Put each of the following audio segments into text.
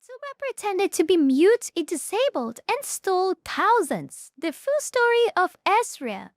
VTuber pretended to be mute, disabled, and stole thousands. The full story of Asria.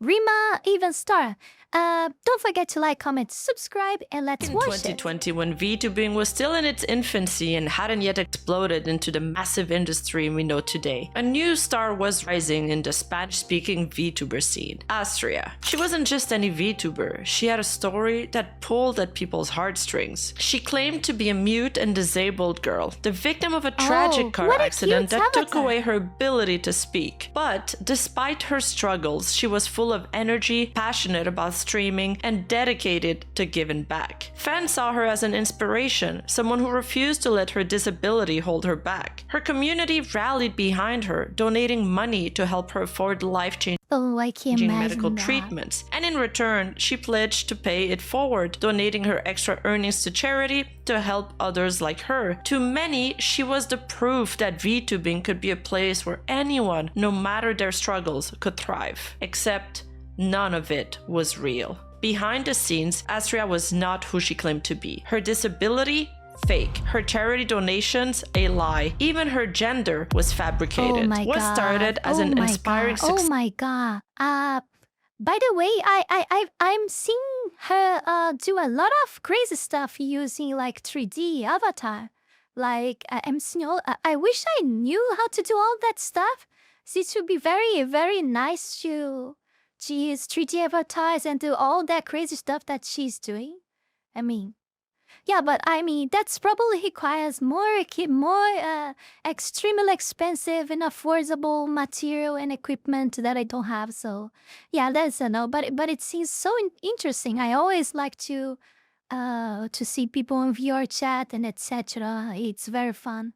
Rima Evenstar. Don't forget to like, comment, subscribe, and let's In watch 2020, when VTubing was still in its infancy and hadn't yet exploded into the massive industry we know today, a new star was rising in the Spanish-speaking VTuber scene, Asria. She wasn't just any VTuber, she had a story that pulled at people's heartstrings. She claimed to be a mute and disabled girl, the victim of a tragic car accident that took away her ability to speak. But despite her struggles, she was full of energy, passionate about streaming, and dedicated to giving back. Fans saw her as an inspiration, someone who refused to let her disability hold her back. Her community rallied behind her, donating money to help her afford life-changing medical treatments. And in return, she pledged to pay it forward, donating her extra earnings to charity to help others like her. To many, she was the proof that VTubing could be a place where anyone, no matter their struggles, could thrive. Except none of it was real. Behind the scenes, Asria was not who she claimed to be. Her disability? Fake. Her charity donations? A lie. Even her gender was fabricated. What started as an inspiring success. Oh my god. By the way, I'm seeing her do a lot of crazy stuff using like 3D avatar. Like I'm seeing I wish I knew how to do all that stuff. So it would be very, very nice to use 3D avatars and do all that crazy stuff that she's doing. I mean, yeah, but I mean, that's probably requires more extremely expensive and affordable material and equipment that I don't have. So, yeah, that's a no. But it seems so interesting. I always like to see people in VR chat and etc. It's very fun.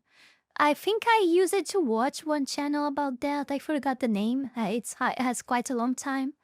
I think I used it to watch one channel about that. I forgot the name. It has quite a long time.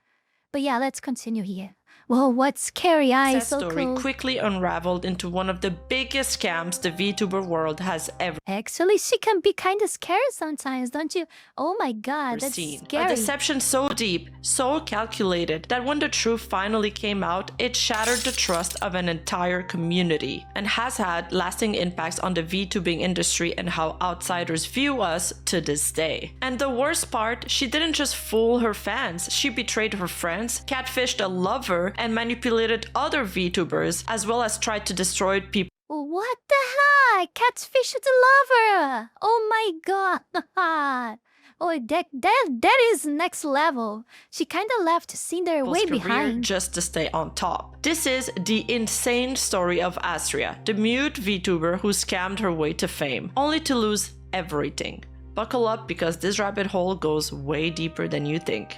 But yeah, let's continue here. Whoa, what scary eyes. That story quickly unraveled into one of the biggest scams the VTuber world has ever Actually, she can be kind of scary sometimes, don't you? Oh my god, that's scary. A deception so deep, so calculated, that when the truth finally came out, it shattered the trust of an entire community and has had lasting impacts on the VTubing industry and how outsiders view us to this day. And the worst part, she didn't just fool her fans, she betrayed her friends, catfished a lover, and manipulated other VTubers, as well as tried to destroy people. What the heck? Catfish the lover! Oh my god! Oh, that is next level. She kinda left Cinder way behind. Just to stay on top. This is the insane story of Asria, the mute VTuber who scammed her way to fame, only to lose everything. Buckle up because this rabbit hole goes way deeper than you think.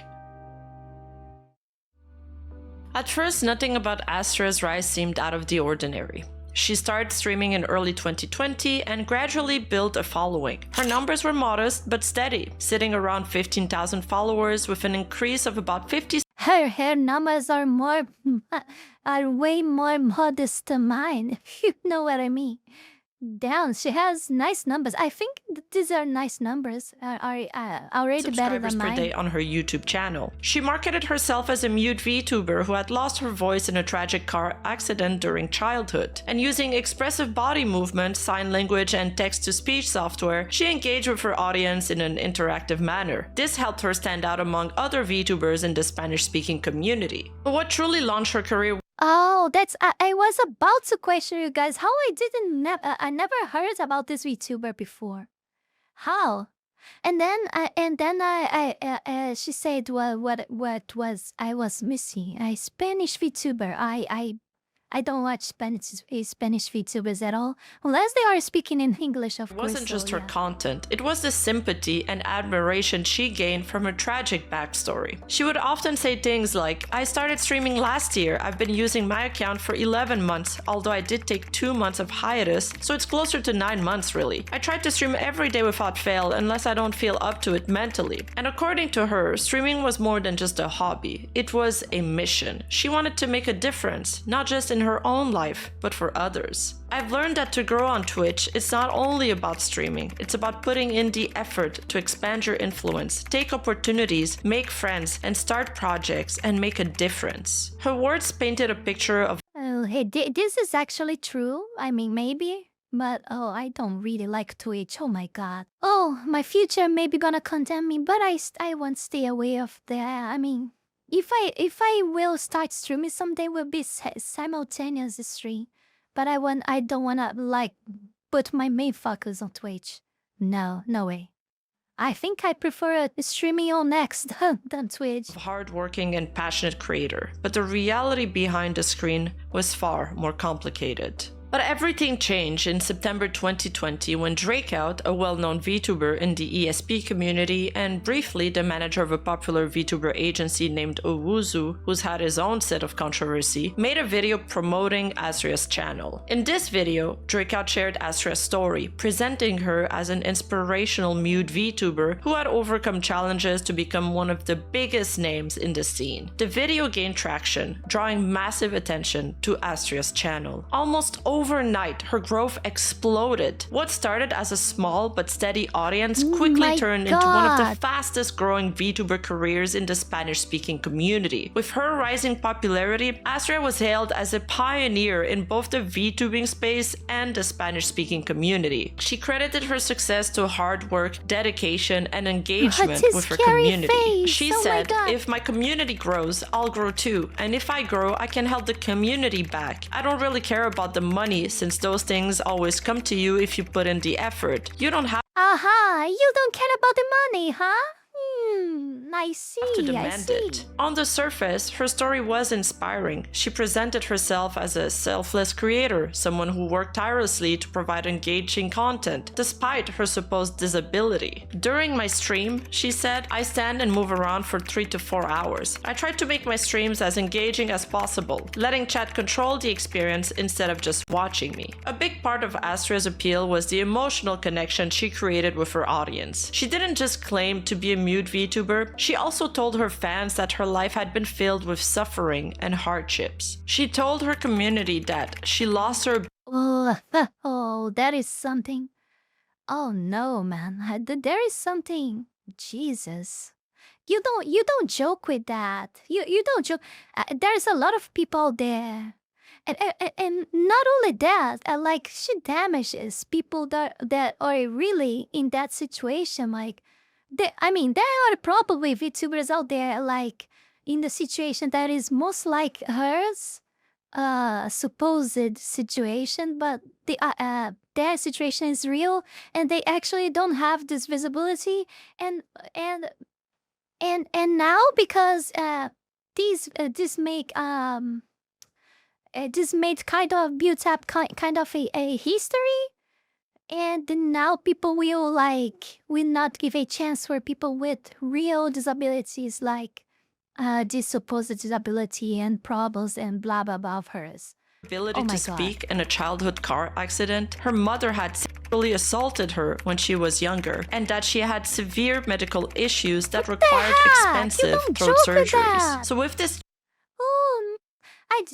At first, nothing about Asria's rise seemed out of the ordinary. She started streaming in early 2020 and gradually built a following. Her numbers were modest but steady, sitting around 15,000 followers with an increase of about 50. Her numbers are way more modest than mine, if you know what I mean. Damn, she has nice numbers. I think these are nice numbers. Are already better than mine. Per day on her YouTube channel. She marketed herself as a mute VTuber who had lost her voice in a tragic car accident during childhood. And using expressive body movement, sign language, and text-to-speech software, she engaged with her audience in an interactive manner. This helped her stand out among other VTubers in the Spanish-speaking community. But what truly launched her career. Oh, that's I was about to question you guys how I never heard about this VTuber before. How? And then she said what was I was missing a Spanish VTuber. I don't watch Spanish VTubers at all, unless they are speaking in English, of course. It wasn't just her content, it was the sympathy and admiration she gained from her tragic backstory. She would often say things like, I started streaming last year, I've been using my account for 11 months, although I did take 2 months of hiatus, so it's closer to 9 months really. I tried to stream every day without fail, unless I don't feel up to it mentally. And according to her, streaming was more than just a hobby, it was a mission. She wanted to make a difference, not just in her own life, but for others. I've learned that to grow on Twitch, it's not only about streaming, it's about putting in the effort to expand your influence, take opportunities, make friends, and start projects and make a difference. Her words painted a picture of Oh, hey, this is actually true. I mean, maybe But I don't really like Twitch. Oh my god. Oh, my future may be gonna condemn me, but I won't stay away of there. I mean, if I will start streaming someday, will be simultaneous stream. But I don't wanna like put my main focus on Twitch. No way. I think I prefer streaming on X than Twitch. Hardworking and passionate creator, but the reality behind the screen was far more complicated. But everything changed in September 2020 when Drakeout, a well-known VTuber in the ESP community and briefly the manager of a popular VTuber agency named Owuzu, who's had his own set of controversy, made a video promoting Asria's channel. In this video, Drakeout shared Asria's story, presenting her as an inspirational mute VTuber who had overcome challenges to become one of the biggest names in the scene. The video gained traction, drawing massive attention to Asria's channel. Almost overnight, her growth exploded. What started as a small but steady audience quickly turned into one of the fastest growing VTuber careers in the Spanish-speaking community. With her rising popularity, Asria was hailed as a pioneer in both the VTubing space and the Spanish-speaking community. She credited her success to hard work, dedication, and engagement with her community. She said, "If my community grows, I'll grow too. And if I grow, I can help the community back. I don't really care about the money, since those things always come to you if you put in the effort. You don't have you don't care about the money, huh? I see, to demand it." On the surface, her story was inspiring. She presented herself as a selfless creator, someone who worked tirelessly to provide engaging content, despite her supposed disability. "During my stream," she said, "I stand and move around for 3 to 4 hours. I try to make my streams as engaging as possible, letting chat control the experience instead of just watching me." A big part of Asria's appeal was the emotional connection she created with her audience. She didn't just claim to be a mute VTuber, she also told her fans that her life had been filled with suffering and hardships. She told her community that she lost her that is something. Oh no, man. There is something. Jesus. You don't joke with that. You don't joke. There's a lot of people there. And not only that, like she damages people that are really in that situation. Like, there are probably VTubers out there like in the situation that is most like hers, supposed situation, but their situation is real, and they actually don't have this visibility, and now because this made kind of built up kind of a history. And then now people will not give a chance for people with real disabilities, like this supposed disability and problems and blah blah blah of hers. Ability to speak in a childhood car accident, her mother had sexually assaulted her when she was younger, and that she had severe medical issues that required expensive throat surgeries. So with this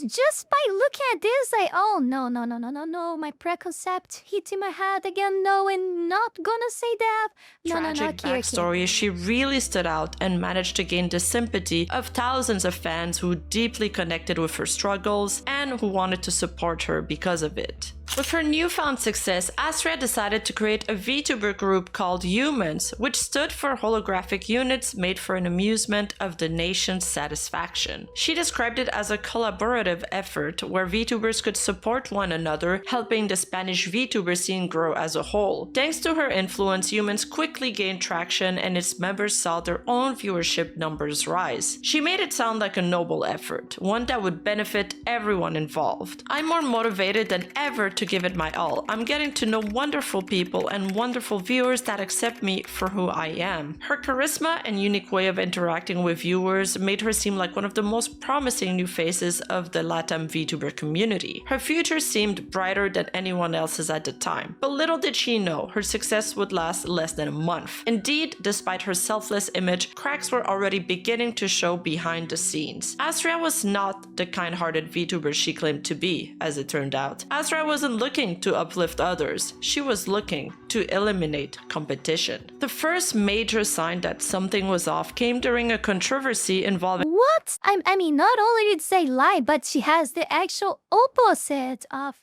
just by looking at this, no, my preconcept hit in my head again. No, and not gonna say that. Tragic backstory, she really stood out and managed to gain the sympathy of thousands of fans who deeply connected with her struggles and who wanted to support her because of it. With her newfound success, Asria decided to create a VTuber group called Humans, which stood for holographic units made for an amusement of the nation's satisfaction. She described it as a collaborative effort where VTubers could support one another, helping the Spanish VTuber scene grow as a whole. Thanks to her influence, Humans quickly gained traction and its members saw their own viewership numbers rise. She made it sound like a noble effort, one that would benefit everyone involved. "I'm more motivated than ever to give it my all. I'm getting to know wonderful people and wonderful viewers that accept me for who I am." Her charisma and unique way of interacting with viewers made her seem like one of the most promising new faces of the LATAM VTuber community. Her future seemed brighter than anyone else's at the time, but little did she know her success would last less than a month. Indeed, despite her selfless image, cracks were already beginning to show behind the scenes. Asria was not the kind-hearted VTuber she claimed to be, as it turned out. Asria wasn't looking to uplift others, she was looking to eliminate competition. The first major sign that something was off came during a controversy involving— What? Not only did they lie, but she has the actual opposite of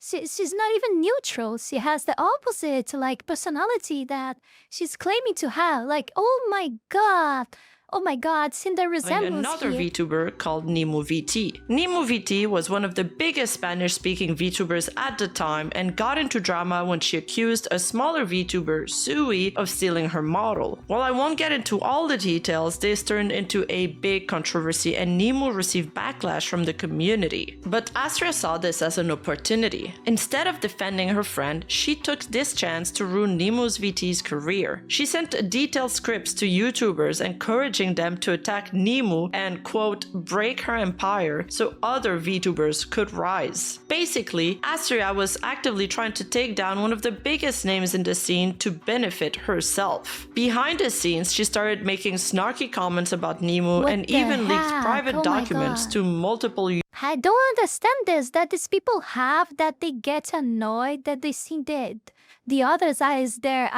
she's not even neutral. She has the opposite, like, personality that she's claiming to have. Like, oh my god, seeing the resemblance Another here. VTuber called Nemu VT. Nemu VT was one of the biggest Spanish-speaking VTubers at the time and got into drama when she accused a smaller VTuber, Sui, of stealing her model. While I won't get into all the details, this turned into a big controversy and Nemu received backlash from the community. But Asria saw this as an opportunity. Instead of defending her friend, she took this chance to ruin Nemu's VT's career. She sent detailed scripts to YouTubers encouraging them to attack Nemu and, quote, break her empire so other VTubers could rise. Basically, Asria was actively trying to take down one of the biggest names in the scene to benefit herself. Behind the scenes, she started making snarky comments about Nemu What and the even leaked heck? private Oh my documents God. to multiple I don't understand this, that these people have, that they get annoyed, that they see the others as their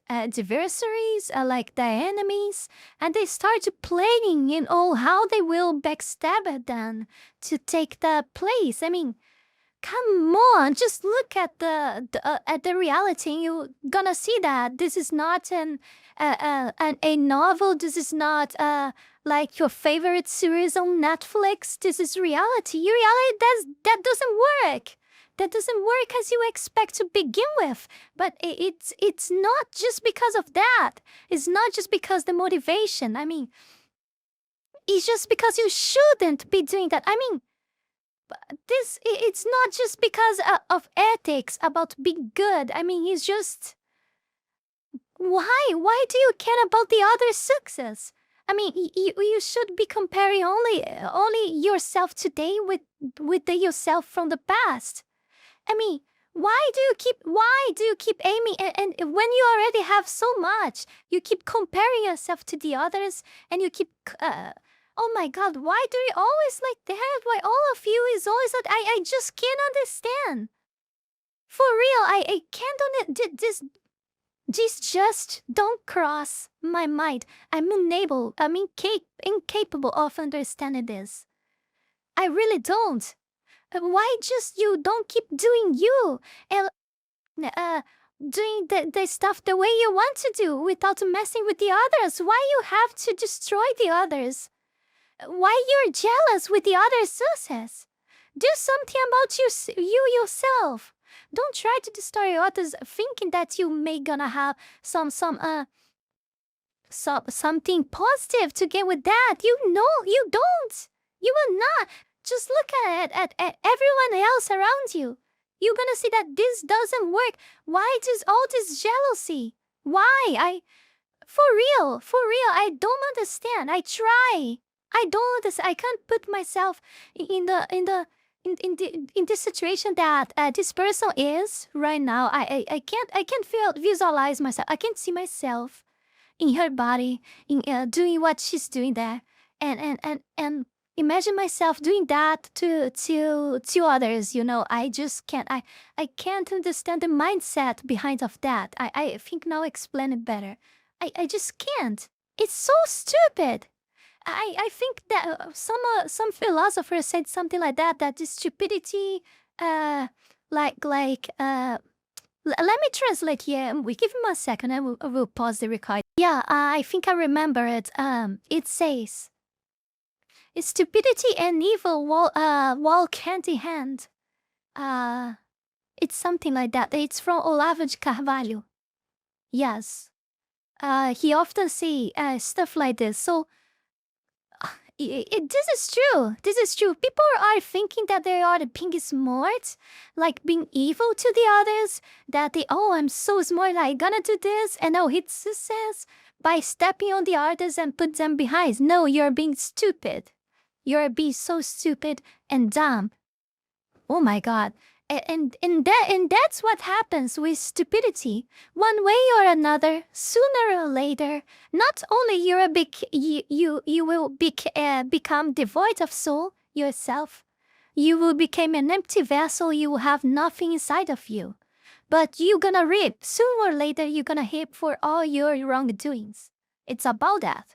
adversaries, like their enemies, and they start playing, how they will backstab them to take the place. I mean, come on, just look at the reality. You're gonna see that this is not a novel. This is not like your favorite series on Netflix. This is reality. Reality that doesn't work. That doesn't work as you expect to begin with. But it's not just because of that. It's not just because the motivation. I mean, it's just because you shouldn't be doing that. I mean, it's not just because of ethics about being good. I mean, it's just, why do you care about the other success? I mean, you should be comparing only yourself today with yourself from the past. I mean, why do you keep aiming, and when you already have so much, you keep comparing yourself to the others, and you keep oh my god, why do you always like that? Why all of you is always that? I just can't understand. For real, I can't this just don't cross my mind. I'm incapable of understanding this. I really don't. Why just you don't keep doing you and doing the stuff the way you want to do without messing with the others? Why you have to destroy the others? Why you're jealous with the other success? Do something about you yourself. Don't try to destroy others thinking that you may gonna have something positive to get with that. You don't. You will not. Just look at everyone else around you. You're gonna see that this doesn't work. Why does all this jealousy? Why? For real, I don't understand. I try. I don't understand. I can't put myself in this situation that this person is right now. I can't visualize myself. I can't see myself in her body, in doing what she's doing there, and imagine myself doing that to others. I just can't. I can't understand the mindset behind of that. I think now explain it better. I just can't. It's so stupid. I think that some philosopher said something like that the stupidity, let me translate here. We give him a second. I will pause the record. Yeah, I think I remember it. It says, stupidity and evil walk hand in hand. It's something like that. It's from Olavo de Carvalho. Yes. He often say stuff like this. So, this is true. This is true. People are thinking that they are being smart, like being evil to the others. That I'm so smart, I gonna do this, and hit success by stepping on the others and put them behind. No, you're being stupid. You're being so stupid and dumb. Oh my god. And that's what happens with stupidity. One way or another, sooner or later, not only you will become devoid of soul yourself, you will become an empty vessel. You will have nothing inside of you, but you're gonna reap. Sooner or later, you're gonna reap for all your wrongdoings. It's about that.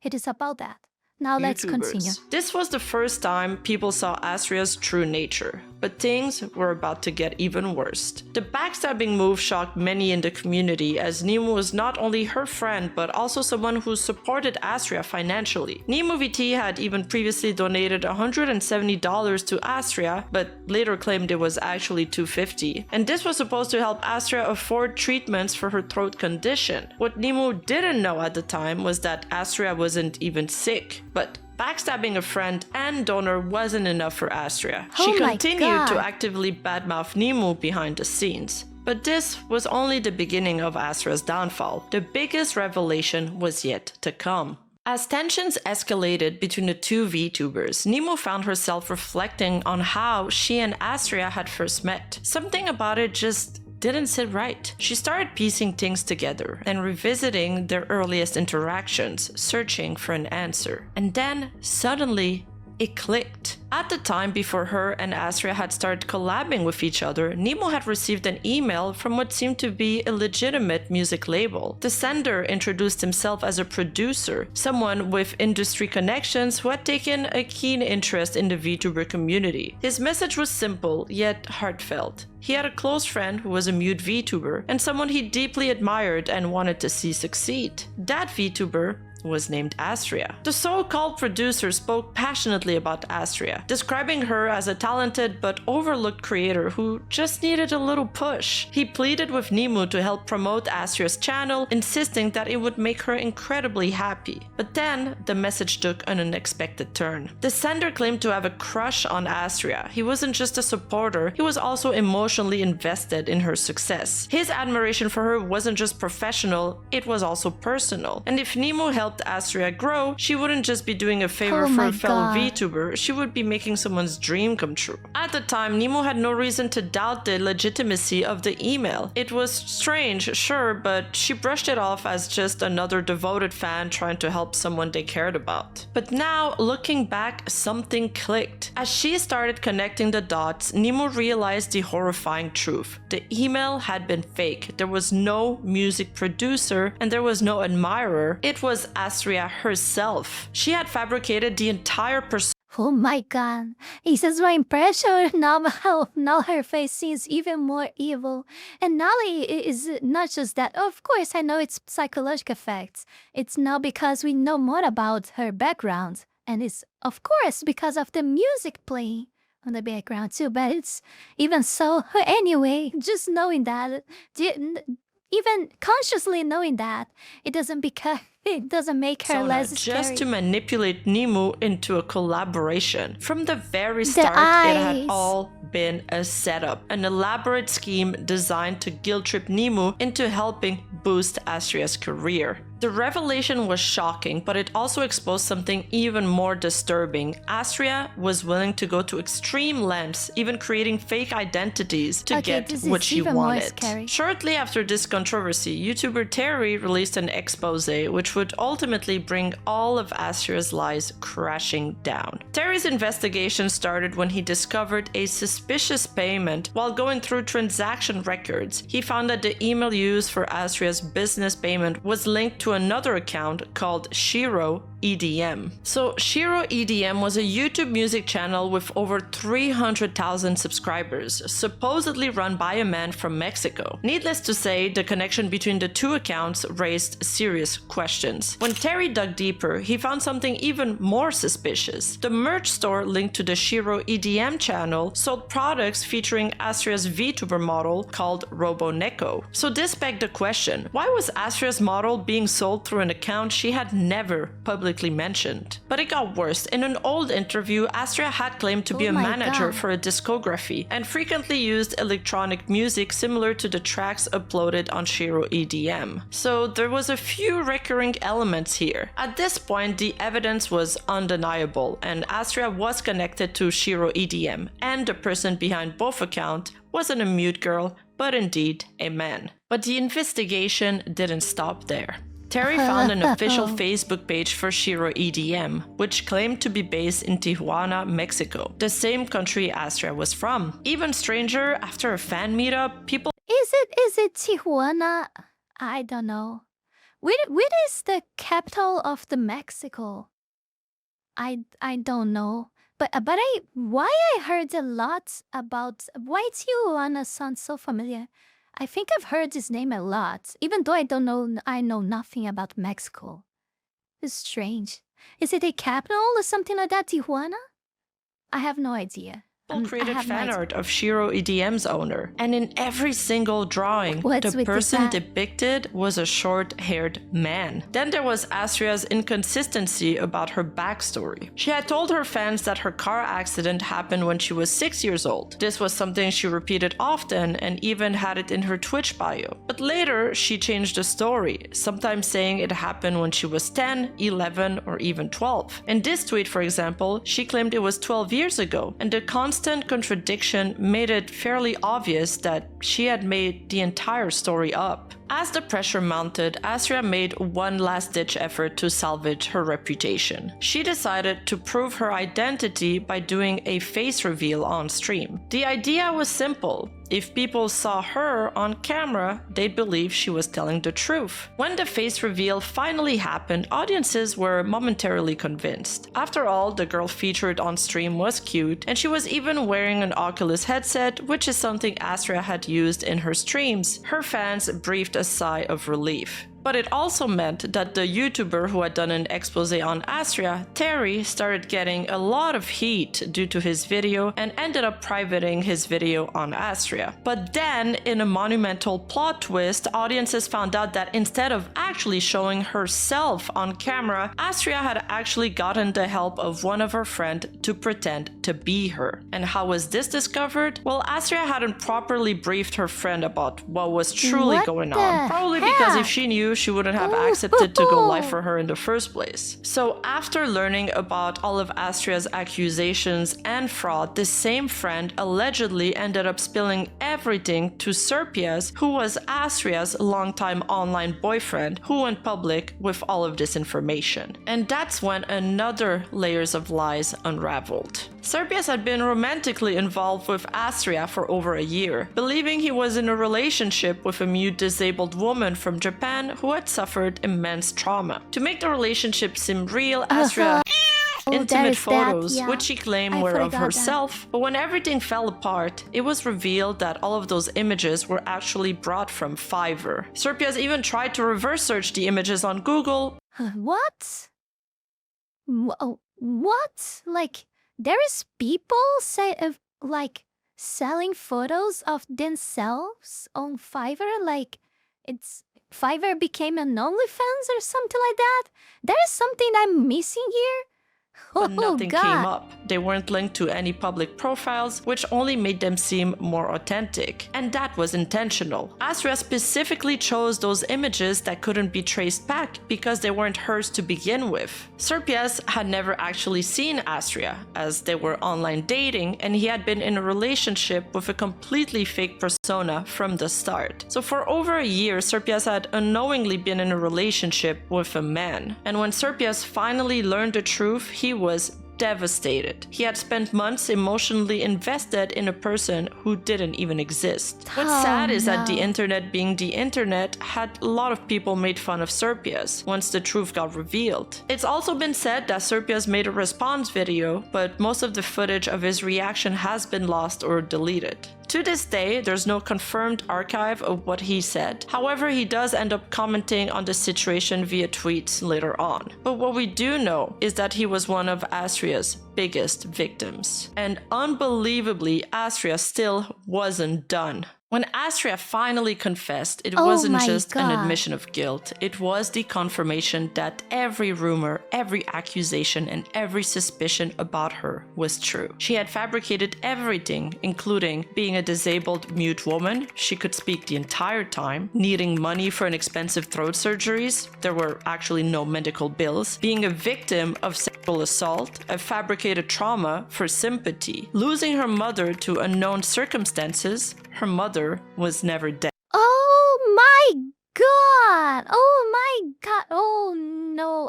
It is about that. Now let's continue. This was the first time people saw Asria's true nature. But things were about to get even worse. The backstabbing move shocked many in the community, as Nemu was not only her friend but also someone who supported Asria financially. Nemu VT had even previously donated $170 to Asria, but later claimed it was actually $250. And this was supposed to help Asria afford treatments for her throat condition. What Nemu didn't know at the time was that Asria wasn't even sick. But backstabbing a friend and donor wasn't enough for Asria. She continued to actively badmouth Nemu behind the scenes. But this was only the beginning of Asria's downfall. The biggest revelation was yet to come. As tensions escalated between the two VTubers, Nemu found herself reflecting on how she and Asria had first met. Something about it just didn't sit right. She started piecing things together and revisiting their earliest interactions, searching for an answer. And then, suddenly, it clicked. At the time before her and Asria had started collabing with each other, Nemu had received an email from what seemed to be a legitimate music label. The sender introduced himself as a producer, someone with industry connections who had taken a keen interest in the VTuber community. His message was simple, yet heartfelt. He had a close friend who was a mute VTuber, and someone he deeply admired and wanted to see succeed. That VTuber was named Asria. The so-called producer spoke passionately about Asria, describing her as a talented but overlooked creator who just needed a little push. He pleaded with Nemu to help promote Asria's channel, insisting that it would make her incredibly happy. But then, the message took an unexpected turn. The sender claimed to have a crush on Asria. He wasn't just a supporter, he was also emotionally invested in her success. His admiration for her wasn't just professional, it was also personal. And if Nemu helped Asria grow, she wouldn't just be doing a favor for a fellow VTuber, she would be making someone's dream come true. At the time, Nemu had no reason to doubt the legitimacy of the email. It was strange, sure, but she brushed it off as just another devoted fan trying to help someone they cared about. But now, looking back, something clicked. As she started connecting the dots, Nemu realized the horrifying truth. The email had been fake. There was no music producer and there was no admirer. It was Asria herself. She had fabricated the entire persona. Oh my god, isso é impression. Now her face seems even more evil. And Nali is not just that. Of course, I know it's psychological effects. It's now because we know more about her background. And it's, of course, because of the music playing on the background too. But it's even so, anyway, just knowing that, even consciously knowing that, it doesn't make her less scary. Just to manipulate Nemu into a collaboration. From the very start, it had all been a setup, an elaborate scheme designed to guilt-trip Nemu into helping boost Asria's career. The revelation was shocking, but it also exposed something even more disturbing. Asria was willing to go to extreme lengths, even creating fake identities to get what she wanted. Shortly after this controversy, YouTuber Terry released an expose which would ultimately bring all of Asria's lies crashing down. Terry's investigation started when he discovered a suspicious payment. While going through transaction records, he found that the email used for Asria's business payment was linked to another account called Shiro EDM. So Shiro EDM was a YouTube music channel with over 300,000 subscribers, supposedly run by a man from Mexico. Needless to say, the connection between the two accounts raised serious questions. When Terry dug deeper, he found something even more suspicious. The merch store linked to the Shiro EDM channel sold products featuring Asria's VTuber model called Roboneko. So this begged the question, why was Asria's model being sold through an account she had never publicly mentioned? But it got worse. In an old interview, Asria had claimed to be a manager for a discography and frequently used electronic music similar to the tracks uploaded on Shiro EDM. So there was a few recurring elements here. At this point, the evidence was undeniable, and Asria was connected to Shiro EDM, and the person behind both accounts wasn't a mute girl, but indeed a man. But the investigation didn't stop there. Terry found an official Facebook page for Shiro EDM, which claimed to be based in Tijuana, Mexico, the same country Asria was from. Even stranger, after a fan meetup, people... Is it Tijuana? I don't know. Where is the capital of the Mexico? I don't know. But why I heard a lot about why Tijuana sounds so familiar. I think I've heard his name a lot, even though I know nothing about Mexico. It's strange. Is it a capital or something like that, Tijuana? I have no idea. People I created have no fan idea. art of Shiro EDM's owner, and in every single drawing, What's the with the person fan? depicted was a short-haired man. Then there was Asria's inconsistency about her backstory. She had told her fans that her car accident happened when she was 6 years old. This was something she repeated often and even had it in her Twitch bio. But later, she changed the story, sometimes saying it happened when she was 10, 11, or even 12. In this tweet, for example, she claimed it was 12 years ago, and the constant contradiction made it fairly obvious that she had made the entire story up. As the pressure mounted, Asria made one last-ditch effort to salvage her reputation. She decided to prove her identity by doing a face reveal on stream. The idea was simple. If people saw her on camera, they'd believe she was telling the truth. When the face reveal finally happened, audiences were momentarily convinced. After all, the girl featured on stream was cute, and she was even wearing an Oculus headset, which is something Asria had used in her streams. Her fans breathed a sigh of relief. But it also meant that the YouTuber who had done an expose on Asria, Terry, started getting a lot of heat due to his video and ended up privating his video on Asria. But then, in a monumental plot twist, audiences found out that instead of actually showing herself on camera, Asria had actually gotten the help of one of her friends to pretend to be her. And how was this discovered? Well, Asria hadn't properly briefed her friend about what was truly What going the on. Probably because if heck? she knew, she wouldn't have accepted to go live for her in the first place. So after learning about all of Asria's accusations and fraud, this same friend allegedly ended up spilling everything to Serpias, who was Asria's longtime online boyfriend, who went public with all of this information. And that's when another layers of lies unraveled. Serpias had been romantically involved with Asria for over a year, believing he was in a relationship with a mute disabled woman from Japan who had suffered immense trauma. To make the relationship seem real, Asria intimate photos, which she claimed were of herself, but when everything fell apart, it was revealed that all of those images were actually brought from Fiverr. Serpias even tried to reverse search the images on Google. What? What? Like, there is people selling photos of themselves on Fiverr? Like, it's Fiverr became an OnlyFans or something like that? There is something I'm missing here? But nothing God. came up. They weren't linked to any public profiles, which only made them seem more authentic. And that was intentional. Asria specifically chose those images that couldn't be traced back because they weren't hers to begin with. Serpias had never actually seen Asria, as they were online dating, and he had been in a relationship with a completely fake persona from the start. So for over a year, Serpias had unknowingly been in a relationship with a man. And when Serpias finally learned the truth, he was devastated. He had spent months emotionally invested in a person who didn't even exist. What's sad is that the internet, being the internet, had a lot of people made fun of Serpias once the truth got revealed. It's also been said that Serpias made a response video, but most of the footage of his reaction has been lost or deleted. To this day, there's no confirmed archive of what he said. However, he does end up commenting on the situation via tweets later on. But what we do know is that he was one of Asria's biggest victims. And unbelievably, Asria still wasn't done. When Asria finally confessed, it wasn't just an admission of guilt. It was the confirmation that every rumor, every accusation, and every suspicion about her was true. She had fabricated everything, including being a disabled mute woman. She could speak the entire time, needing money for an expensive throat surgeries. There were actually no medical bills. Being a victim of sexual assault, a fabricated trauma for sympathy, losing her mother to unknown circumstances. Her mother was never dead. Oh my god! Oh my god! Oh no!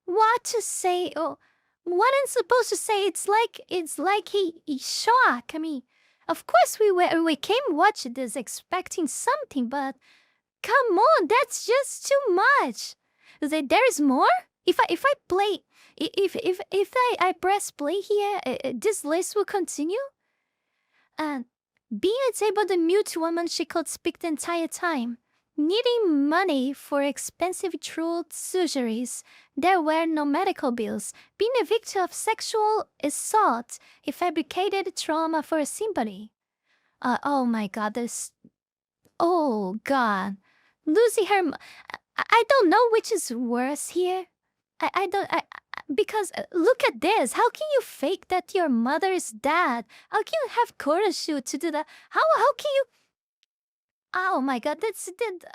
What to say? Oh, what I'm supposed to say? It's like he's shocked. I mean, of course we came watch this expecting something, but come on, that's just too much. There is more. If I play, If I press play here, this list will continue. And being able to mute woman, she could speak the entire time. Needing money for expensive throat surgeries. There were no medical bills. Being a victim of sexual assault. A fabricated trauma for sympathy. Oh my god, this... Oh god. Losing her... I don't know which is worse here. I don't... Because look at this. How can you fake that your mother is dead? How can you have courage to do that? How can you... Oh my god,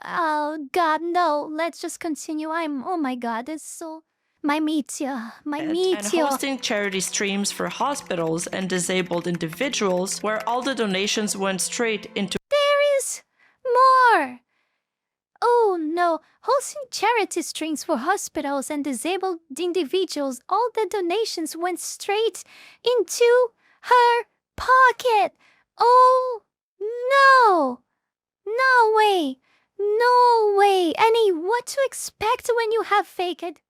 oh god, no. Let's just continue. Oh my god, it's so... My meteor. And hosting charity streams for hospitals and disabled individuals where all the donations went straight into... There is more! Oh no, hosting charity streams for hospitals and disabled individuals, all the donations went straight into her pocket. Oh no! No way! No way! Annie, what to expect when you have faked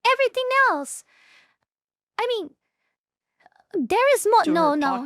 everything else? I mean, there is more. No.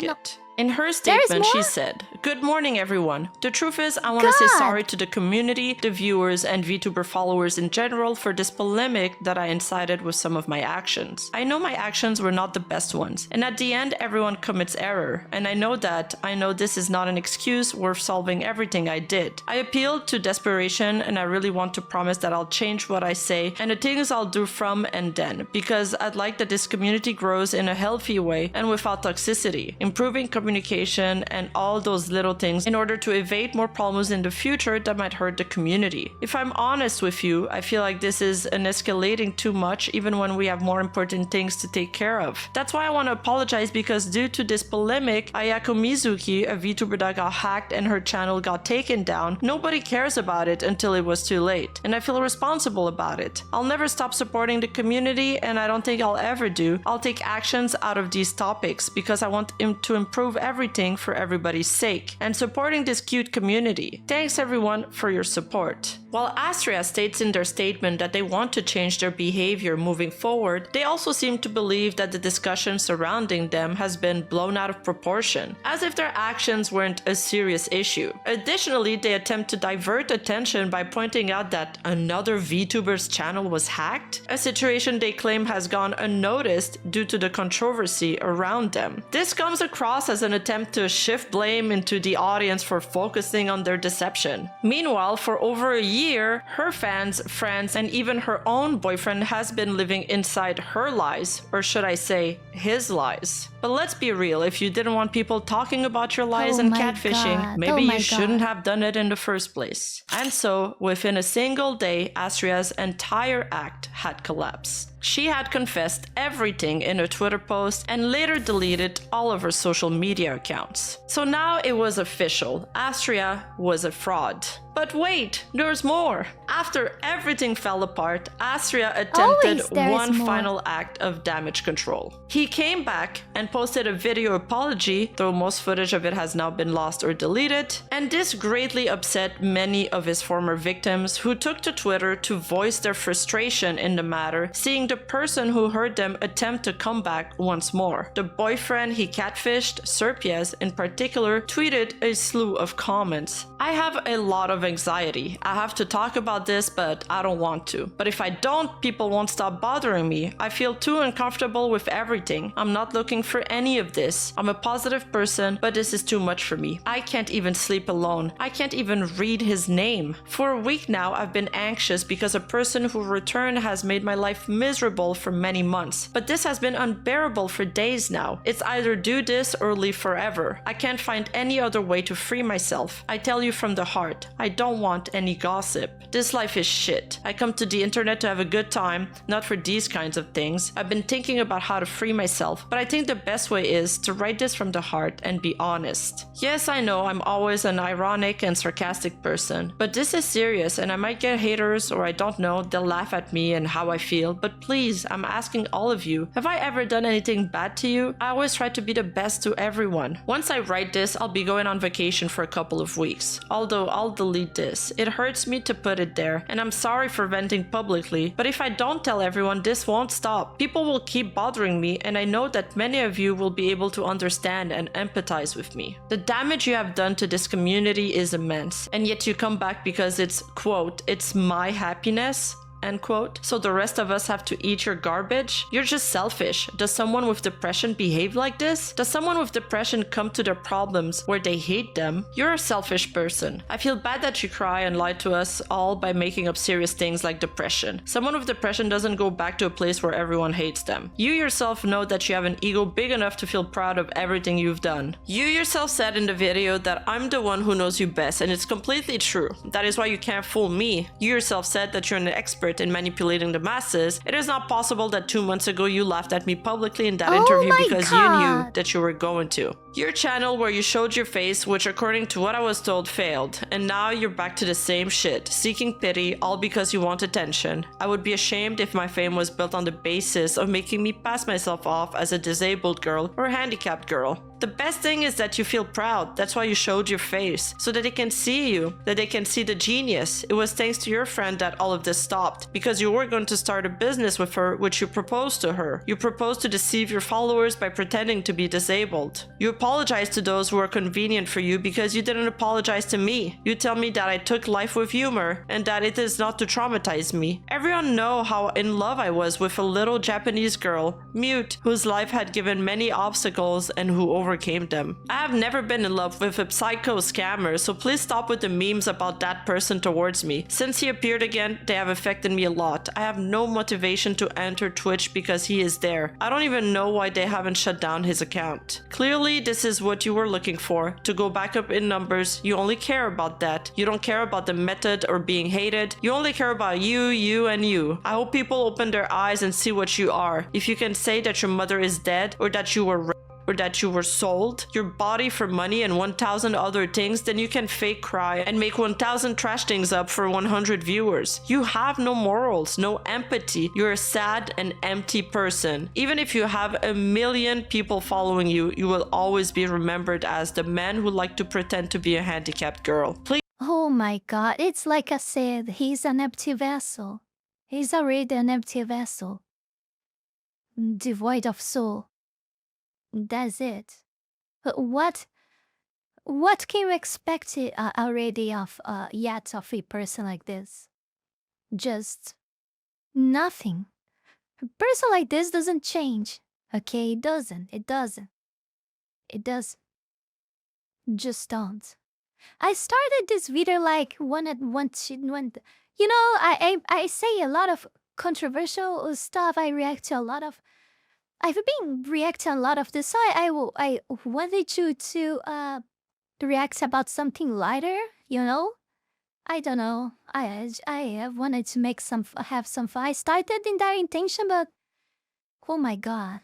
In her statement, she said, "Good morning, everyone. The truth is, I want to say sorry to the community, the viewers, and VTuber followers in general for this polemic that I incited with some of my actions. I know my actions were not the best ones, and at the end, everyone commits error, and I know this is not an excuse worth solving everything I did. I appealed to desperation, and I really want to promise that I'll change what I say and the things I'll do from and then, because I'd like that this community grows in a healthy way and without toxicity, improving communication and all those little things in order to evade more problems in the future that might hurt the community. If I'm honest with you, I feel like this is an escalating too much even when we have more important things to take care of. That's why I want to apologize, because due to this polemic, Ayako Mizuki, a VTuber that got hacked and her channel got taken down, nobody cares about it until it was too late, and I feel responsible about it. I'll never stop supporting the community, and I don't think I'll ever do. I'll take actions out of these topics because I want to improve everything for everybody's sake and supporting this cute community. Thanks everyone for your support." While Asria states in their statement that they want to change their behavior moving forward, they also seem to believe that the discussion surrounding them has been blown out of proportion, as if their actions weren't a serious issue. Additionally, they attempt to divert attention by pointing out that another VTuber's channel was hacked, a situation they claim has gone unnoticed due to the controversy around them. This comes across as an attempt to shift blame into the audience for focusing on their deception. Meanwhile, for over a year, her fans, friends, and even her own boyfriend has been living inside her lies, or should I say, his lies. But let's be real, if you didn't want people talking about your lies and catfishing, maybe you shouldn't have done it in the first place. And so, within a single day, Asria's entire act had collapsed. She had confessed everything in a Twitter post and later deleted all of her social media accounts. So now it was official, Asria was a fraud. But wait, there's more! After everything fell apart, Asria attempted one final act of damage control. He came back and posted a video apology, though most footage of it has now been lost or deleted, and this greatly upset many of his former victims who took to Twitter to voice their frustration in the matter, seeing the person who hurt them attempt to come back once more. The boyfriend he catfished, Serpies in particular, tweeted a slew of comments. "I have a lot of anxiety. I have to talk about this, but I don't want to. But if I don't, people won't stop bothering me. I feel too uncomfortable with everything. I'm not looking for any of this. I'm a positive person, but this is too much for me. I can't even sleep alone. I can't even read his name. For a week now, I've been anxious because a person who returned has made my life miserable for many months. But this has been unbearable for days now. It's either do this or leave forever. I can't find any other way to free myself. I tell you from the heart, I don't want any gossip. This life is shit. I come to the internet to have a good time, not for these kinds of things. I've been thinking about how to free myself, but I think the best way is to write this from the heart and be honest. Yes, I know I'm always an ironic and sarcastic person, but this is serious and I might get haters, or I don't know, they'll laugh at me and how I feel, but please, I'm asking all of you, have I ever done anything bad to you? I always try to be the best to everyone. Once I write this, I'll be going on vacation for a couple of weeks, although I'll delete delete this. It hurts me to put it there, and I'm sorry for venting publicly, but if I don't tell everyone, this won't stop. People will keep bothering me, and I know that many of you will be able to understand and empathize with me. The damage you have done to this community is immense, and yet you come back because it's, quote, it's my happiness, end quote. So the rest of us have to eat your garbage? You're just selfish. Does someone with depression behave like this? Does someone with depression come to their problems where they hate them? You're a selfish person. I feel bad that you cry and lie to us all by making up serious things like depression. Someone with depression doesn't go back to a place where everyone hates them. You yourself know that you have an ego big enough to feel proud of everything you've done. You yourself said in the video that I'm the one who knows you best, and it's completely true. That is why you can't fool me. You yourself said that you're an expert in manipulating the masses. It is not possible that 2 months ago you laughed at me publicly in that interview because you knew that you were going to. Your channel where you showed your face, which according to what I was told failed, and now you're back to the same shit, seeking pity all because you want attention. I would be ashamed if my fame was built on the basis of making me pass myself off as a disabled girl or a handicapped girl. The best thing is that you feel proud. That's why you showed your face, so that they can see you, that they can see the genius. It was thanks to your friend that all of this stopped, because you were going to start a business with her, which you proposed to her. You proposed to deceive your followers by pretending to be disabled. You apologized to those who were convenient for you because you didn't apologize to me. You tell me that I took life with humor and that it is not to traumatize me. Everyone know how in love I was with a little Japanese girl, mute, whose life had given many obstacles and who overcame them. I have never been in love with a psycho scammer, so please stop with the memes about that person towards me. Since he appeared again, they have affected me a lot. I have no motivation to enter Twitch because he is there. I don't even know why they haven't shut down his account. Clearly, this is what you were looking for, to go back up in numbers. You only care about that. You don't care about the method or being hated. You only care about you, and you. I hope people open their eyes and see what you are. If you can say that your mother is dead, or that you were raped, or that you were sold your body for money and 1,000 other things, then you can fake cry and make 1,000 trash things up for 100 viewers. You have no morals, no empathy. You're a sad and empty person. Even if you have 1 million people following you, you will always be remembered as the man who liked to pretend to be a handicapped girl. Please. Oh my god, it's like I said, he's an empty vessel. He's already an empty vessel. Devoid of soul. That's it. What can you expect already of yet of a person like this? Just nothing. A person like this doesn't change. Okay, it doesn't. It doesn't. It does. Just don't. I started this video like when you know, I say a lot of controversial stuff. I react to a lot of. I've been reacting a lot of this, so I wanted you to react about something lighter, you know? I don't know. I wanted to make have some fun. I started in that intention, but oh my god.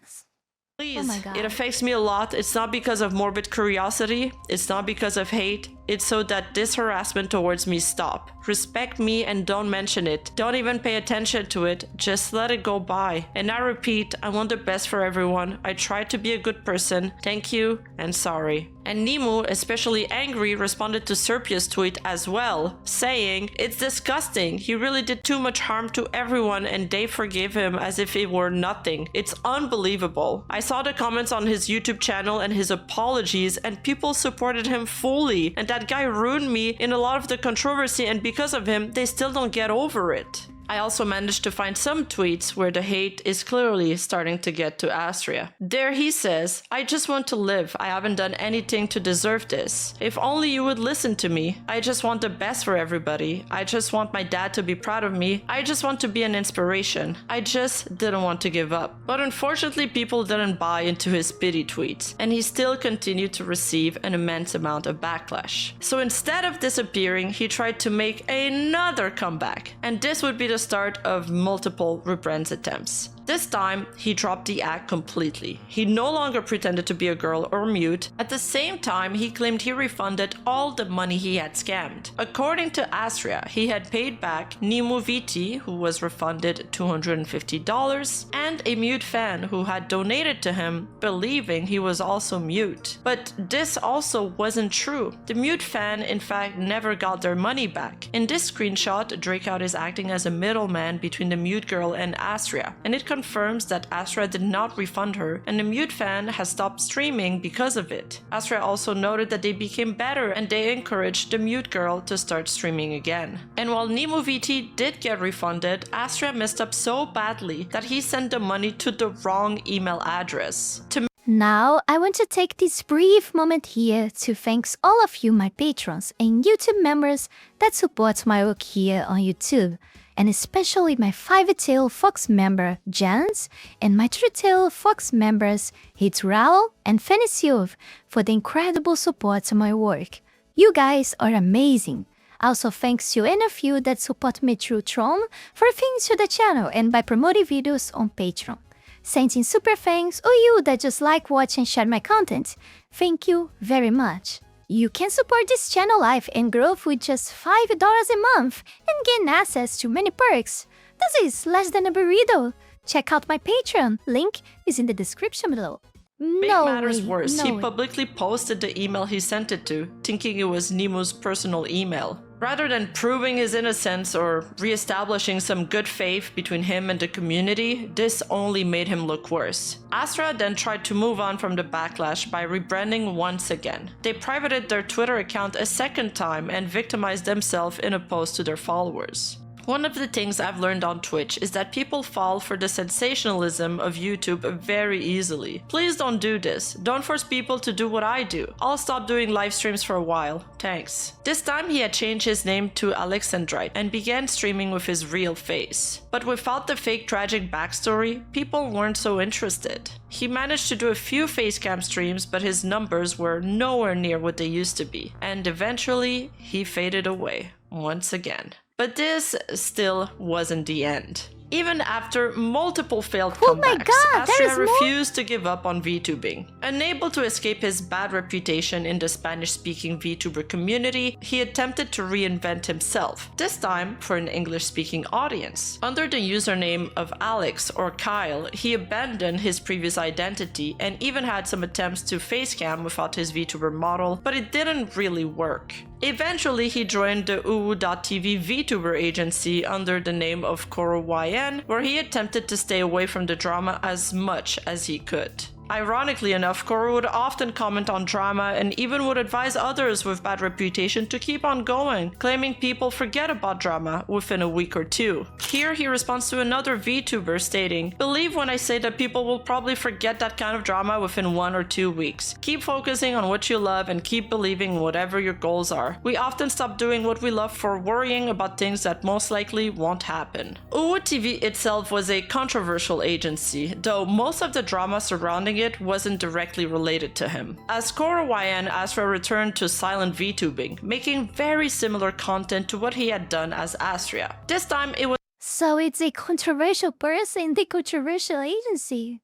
Please, oh my god. It affects me a lot. It's not because of morbid curiosity. It's not because of hate. It's so that this harassment towards me stop. Respect me and don't mention it. Don't even pay attention to it. Just let it go by. And I repeat, I want the best for everyone. I tried to be a good person. Thank you and sorry. And Nemu, especially angry, responded to Serpia's tweet as well, saying, "It's disgusting. He really did too much harm to everyone and they forgave him as if it were nothing. It's unbelievable." I saw the comments on his YouTube channel and his apologies, and people supported him fully. And that guy ruined me in a lot of the controversy, and because of him, they still don't get over it. I also managed to find some tweets where the hate is clearly starting to get to Asria. There he says, "I just want to live. I haven't done anything to deserve this. If only you would listen to me. I just want the best for everybody. I just want my dad to be proud of me. I just want to be an inspiration. I just didn't want to give up." But unfortunately, people didn't buy into his pity tweets, and he still continued to receive an immense amount of backlash. So instead of disappearing, he tried to make another comeback, and this would be the start of multiple rebrand attempts. This time, he dropped the act completely. He no longer pretended to be a girl or mute. At the same time, he claimed he refunded all the money he had scammed. According to Asria, he had paid back Nemu VT, who was refunded $250, and a mute fan who had donated to him, believing he was also mute. But this also wasn't true. The mute fan, in fact, never got their money back. In this screenshot, Drakeout is acting as a middleman between the mute girl and Asria, and it confirms that Asria did not refund her, and the mute fan has stopped streaming because of it. Asria also noted that they became better and they encouraged the mute girl to start streaming again. And while Nemu VT did get refunded, Asria messed up so badly that he sent the money to the wrong email address. Now, I want to take this brief moment here to thank all of you, my patrons and YouTube members that support my work here on YouTube, and especially my 5-tail Fox member, Jans, and my 3-tail Fox members, Heath Rowell and Fenny Sylvy, for the incredible support to my work. You guys are amazing. Also thanks to any of you that support me through Tron for things to the channel and by promoting videos on Patreon. Sending super thanks, or you that just like watch and share my content. Thank you very much. You can support this channel life and growth with just $5 a month and gain access to many perks. This is less than a burrito. Check out my Patreon, link is in the description below. Make matters worse, he publicly posted the email he sent it to, thinking it was Nemu's personal email. Rather than proving his innocence or re-establishing some good faith between him and the community, this only made him look worse. Asria then tried to move on from the backlash by rebranding once again. They privated their Twitter account a second time and victimized themselves in a post to their followers. One of the things I've learned on Twitch is that people fall for the sensationalism of YouTube very easily. Please don't do this. Don't force people to do what I do. I'll stop doing live streams for a while. Thanks. This time he had changed his name to Alexandrite and began streaming with his real face. But without the fake tragic backstory, people weren't so interested. He managed to do a few facecam streams, but his numbers were nowhere near what they used to be. And eventually, he faded away once again. But this still wasn't the end. Even after multiple failed comebacks, Asria refused to give up on VTubing. Unable to escape his bad reputation in the Spanish-speaking VTuber community, he attempted to reinvent himself, this time for an English-speaking audience. Under the username of Alex or Kyle, he abandoned his previous identity and even had some attempts to facecam without his VTuber model, but it didn't really work. Eventually, he joined the Uwu.tv VTuber agency under the name of KoroYN, where he attempted to stay away from the drama as much as he could. Ironically enough, Koro would often comment on drama and even would advise others with bad reputation to keep on going, claiming people forget about drama within a week or two. Here he responds to another VTuber stating, "Believe when I say that people will probably forget that kind of drama within 1 or 2 weeks. Keep focusing on what you love and keep believing whatever your goals are. We often stop doing what we love for worrying about things that most likely won't happen." Uwu TV itself was a controversial agency, though most of the drama surrounding it wasn't directly related to him. As KoroYN, Asria returned to silent VTubing, making very similar content to what he had done as Asria. This time it was So it's a controversial person in the controversial agency.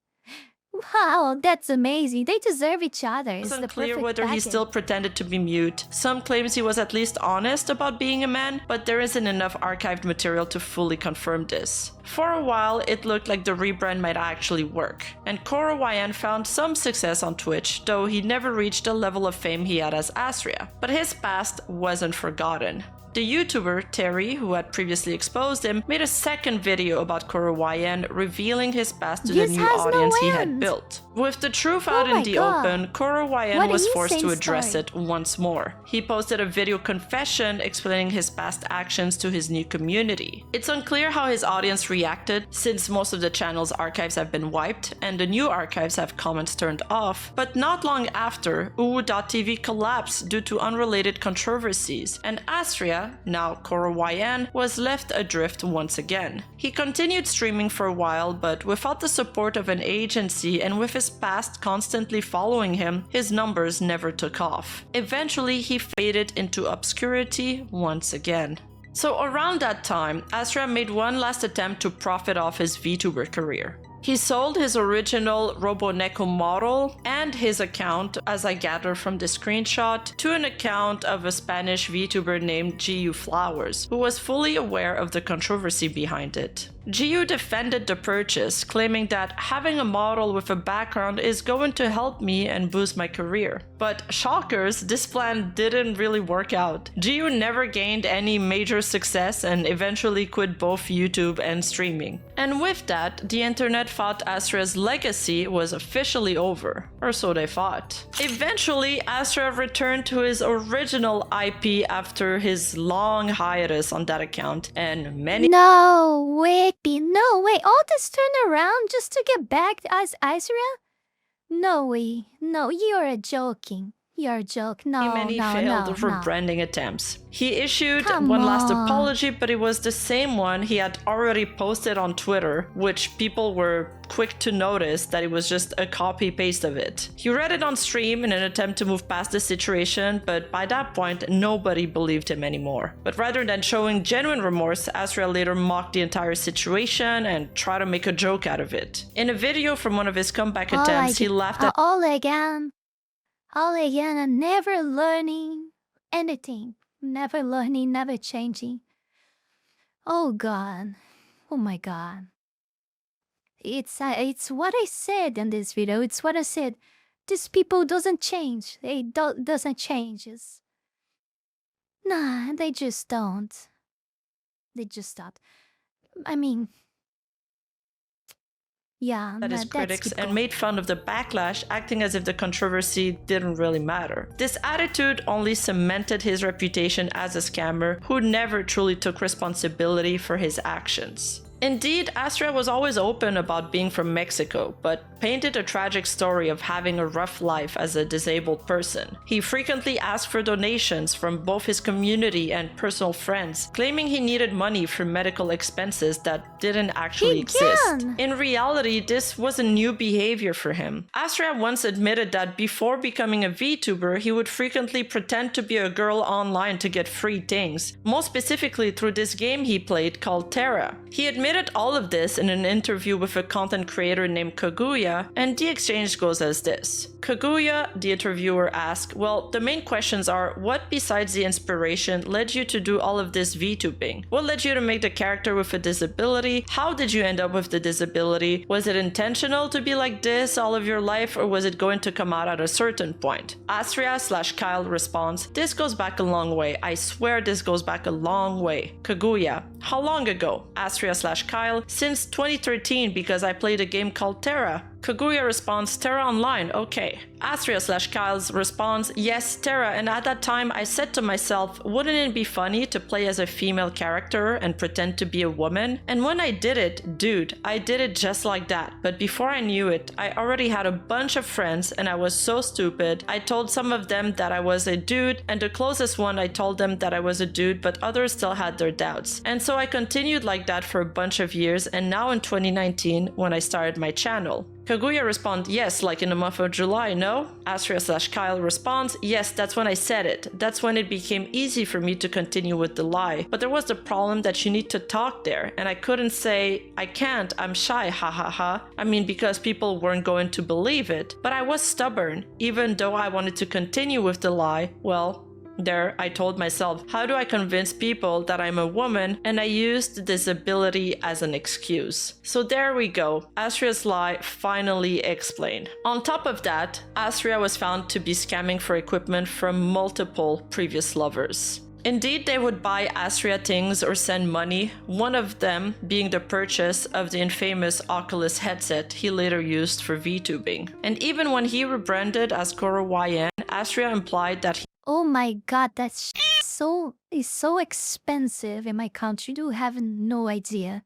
Wow, that's amazing. They deserve each other. It's unclear whether he still pretended to be mute. Some claims he was at least honest about being a man, but there isn't enough archived material to fully confirm this. For a while, it looked like the rebrand might actually work, and KoroYN found some success on Twitch, though he never reached the level of fame he had as Asria. But his past wasn't forgotten. The YouTuber, Terry, who had previously exposed him, made a second video about KoroYN, revealing his past to the new audience he had built. With the truth out in the open, KoroYN was forced to address it once more. He posted a video confession explaining his past actions to his new community. It's unclear how his audience reacted, since most of the channel's archives have been wiped and the new archives have comments turned off, but not long after, Uwu.tv collapsed due to unrelated controversies, and Asria, now KoroYN, was left adrift once again. He continued streaming for a while, but without the support of an agency and with his past constantly following him, his numbers never took off. Eventually, he faded into obscurity once again. So around that time, Asria made one last attempt to profit off his VTuber career. He sold his original Roboneko model and his account, as I gather from the screenshot, to an account of a Spanish VTuber named GU Flowers, who was fully aware of the controversy behind it. GU defended the purchase, claiming that having a model with a background is going to help me and boost my career. But shockers, this plan didn't really work out. GU never gained any major success and eventually quit both YouTube and streaming. And with that, the internet thought Asria's legacy was officially over, or so they thought. Eventually, Asria returned to his original IP after his long hiatus on that account, and many— No way, no way. All this turnaround just to get back as Asria? No way. No, you're joking. You're a joke. No, many no, failed no, rebranding attempts. He issued Come one last on. apology, but it was the same one he had already posted on Twitter, which people were quick to notice that it was just a copy-paste of it. He read it on stream in an attempt to move past the situation, but by that point, nobody believed him anymore. But rather than showing genuine remorse, Asria later mocked the entire situation and tried to make a joke out of it. In a video from one of his comeback attempts, he laughed at all again, and never learning anything. Never learning, never changing. Oh God. Oh my God. It's what I said in this video. It's what I said. These people doesn't change. They doesn't change. Nah, they just don't. They just don't. I mean, yeah, at his that's critics people. and made fun of the backlash, acting as if the controversy didn't really matter. This attitude only cemented his reputation as a scammer who never truly took responsibility for his actions. Indeed, Asria was always open about being from Mexico, but painted a tragic story of having a rough life as a disabled person. He frequently asked for donations from both his community and personal friends, claiming he needed money for medical expenses that didn't actually exist. In reality, this was a new behavior for him. Asria once admitted that before becoming a VTuber, he would frequently pretend to be a girl online to get free things, most specifically through this game he played called Terra. He admitted all of this in an interview with a content creator named Kaguya, and the exchange goes as this. Kaguya, the interviewer, asked, well, the main questions are, what besides the inspiration led you to do all of this VTubing? What led you to make the character with a disability? How did you end up with the disability? Was it intentional to be like this all of your life, or was it going to come out at a certain point? Asria/Kyle responds, this goes back a long way. I swear this goes back a long way. Kaguya, how long ago? Asria/Kyle, since 2013 because I played a game called Terra. Kaguya responds, Terra Online, okay. Asria/Kyle's responds, yes, Terra, and at that time I said to myself, wouldn't it be funny to play as a female character and pretend to be a woman? And when I did it, dude, I did it just like that. But before I knew it, I already had a bunch of friends and I was so stupid. I told some of them that I was a dude, and the closest one I told them that I was a dude, but others still had their doubts. And so I continued like that for a bunch of years, and now in 2019, when I started my channel. Kaguya responds, yes, like in the month of July, no? Asria/Kyle responds, yes, that's when I said it. That's when it became easy for me to continue with the lie. But there was the problem that you need to talk there, and I couldn't say, I can't, I'm shy, ha ha ha. I mean, because people weren't going to believe it. But I was stubborn. Even though I wanted to continue with the lie, well, there, I told myself, how do I convince people that I'm a woman? And I used disability as an excuse. So there we go. Asria's lie finally explained. On top of that, Asria was found to be scamming for equipment from multiple previous lovers. Indeed, they would buy Asria things or send money, one of them being the purchase of the infamous Oculus headset he later used for VTubing. And even when he rebranded as Koro YN, Asria implied that he— oh my God, that's is so expensive in my country. You have no idea.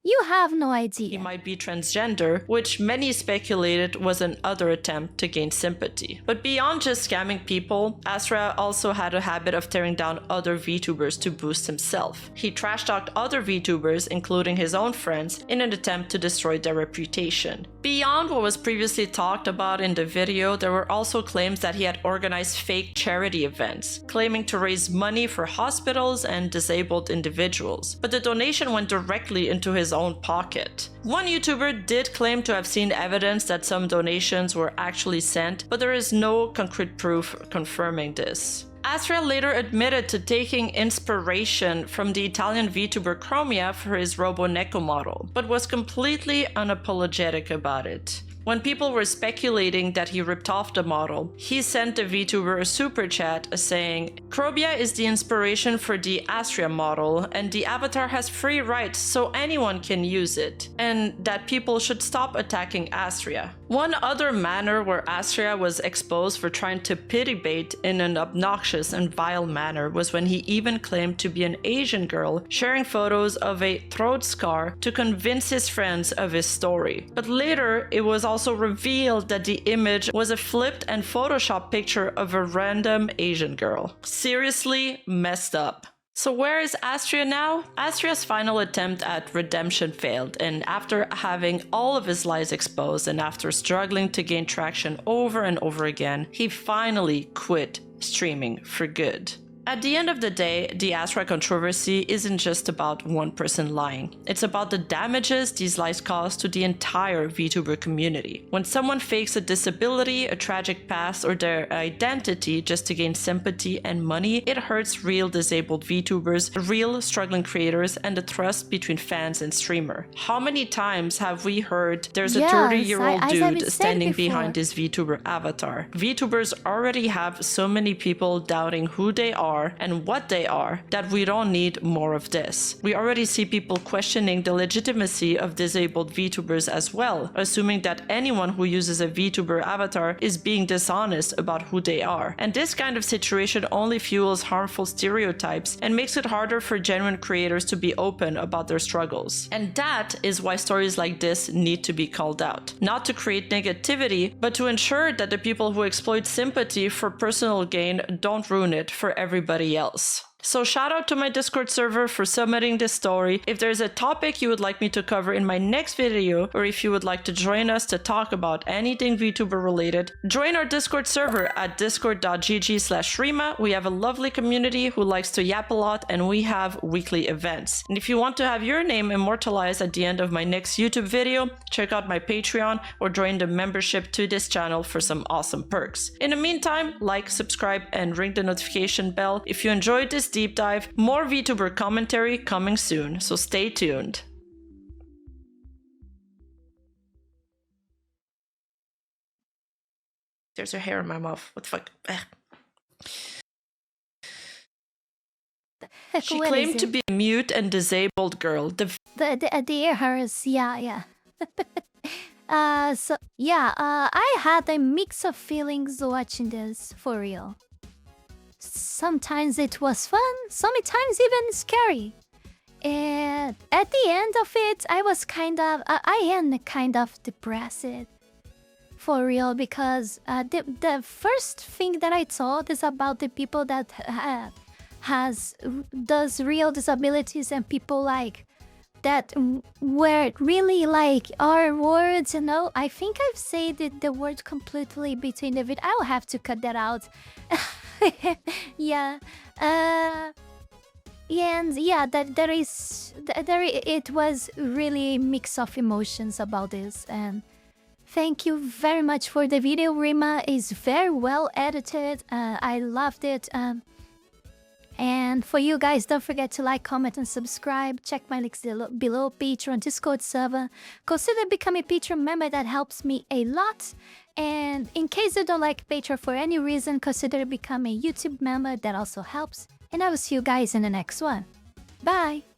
You have no idea. he might be transgender, which many speculated was another attempt to gain sympathy. But beyond just scamming people, Asria also had a habit of tearing down other VTubers to boost himself. He trash-talked other VTubers, including his own friends, in an attempt to destroy their reputation. Beyond what was previously talked about in the video, there were also claims that he had organized fake charity events, claiming to raise money for hospitals and disabled individuals. But the donation went directly into his his own pocket. One YouTuber did claim to have seen evidence that some donations were actually sent, but there is no concrete proof confirming this. Asria later admitted to taking inspiration from the Italian VTuber Chromia for his Robo-Neko model, but was completely unapologetic about it. When people were speculating that he ripped off the model, he sent the VTuber a super chat saying, "Chromia is the inspiration for the Asria model, and the avatar has free rights so anyone can use it, and that people should stop attacking Asria." One other manner where Asria was exposed for trying to pity bait in an obnoxious and vile manner was when he even claimed to be an Asian girl sharing photos of a throat scar to convince his friends of his story. But later, it was also revealed that the image was a flipped and photoshopped picture of a random Asian girl. Seriously messed up. So where is Asria now? Asria's final attempt at redemption failed, and after having all of his lies exposed and after struggling to gain traction over and over again, he finally quit streaming for good. At the end of the day, the Asria controversy isn't just about one person lying. It's about the damages these lies cause to the entire VTuber community. When someone fakes a disability, a tragic past, or their identity just to gain sympathy and money, it hurts real disabled VTubers, real struggling creators, and the trust between fans and streamer. How many times have we heard there's a 30-year-old dude standing behind this VTuber avatar? VTubers already have so many people doubting who they are and what they are that we don't need more of this. We already see people questioning the legitimacy of disabled VTubers as well, assuming that anyone who uses a VTuber avatar is being dishonest about who they are. And this kind of situation only fuels harmful stereotypes and makes it harder for genuine creators to be open about their struggles. And that is why stories like this need to be called out. Not to create negativity, but to ensure that the people who exploit sympathy for personal gain don't ruin it for everybody else. So shout out to my Discord server for submitting this story. If there's a topic you would like me to cover in my next video, or if you would like to join us to talk about anything VTuber related, join our Discord server at discord.gg/Rima. We have a lovely community who likes to yap a lot, and we have weekly events. And if you want to have your name immortalized at the end of my next YouTube video, check out my Patreon or join the membership to this channel for some awesome perks. In the meantime, like, subscribe, and ring the notification bell. If you enjoyed this deep dive, more VTuber commentary coming soon, so stay tuned. There's her hair in my mouth. What the fuck? She claimed to be a mute and disabled girl. The ear hurts, yeah. I had a mix of feelings watching this, for real. Sometimes it was fun, sometimes even scary. And at the end of it, I am kind of depressed. For real, because the first thing that I thought is about the people that does real disabilities and people like that were really like our words, you know. I think I've said the word completely between the video. I'll have to cut that out. Yeah. And yeah, it was really mix of emotions about this. And thank you very much for the video, Rima. It's very well edited. I loved it. And for you guys, don't forget to like, comment, and subscribe. Check my links below. Patreon, Discord server. Consider becoming a Patreon member. That helps me a lot. And in case you don't like Patreon for any reason, consider becoming a YouTube member. That also helps. And I will see you guys in the next one. Bye!